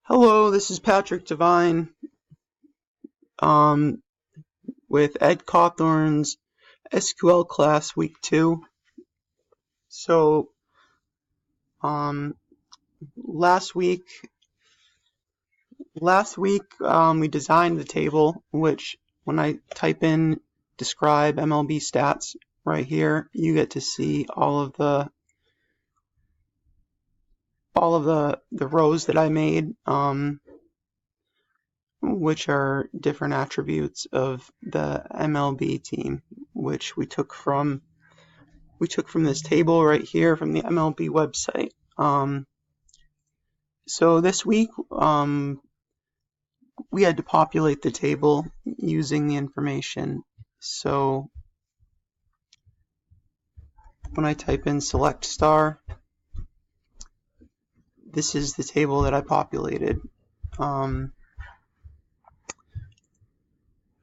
Hello, this is Patrick Devine um, with Ed Cawthorn's SQL class week 2. So um, last week we designed the table, which when I type in describe MLB stats right here, you get to see all of the rows that I made, which are different attributes of the MLB team, which we took from this table right here from the MLB website. So this week we had to populate the table using the information. So when I type in select star, this is the table that I populated.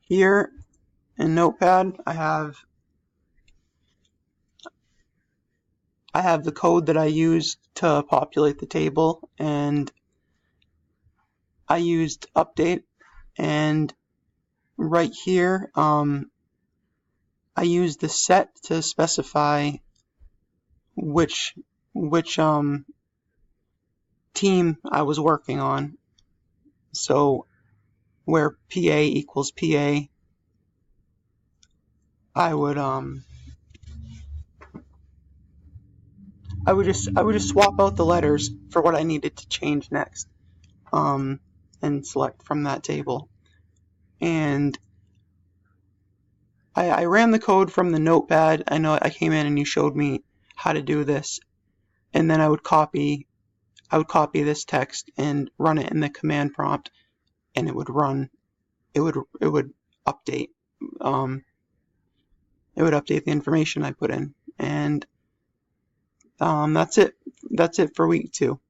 Here in Notepad, I have the code that I used to populate the table, and I used update, and right here I used the set to specify which team I was working on. So where PA equals PA, I would just swap out the letters for what I needed to change next, and select from that table. And I ran the code from the Notepad. I know I came in and you showed me how to do this, and then I would copy this text and run it in the command prompt, and it would run. It would update. It would update the information I put in, and that's it. That's it for week 2.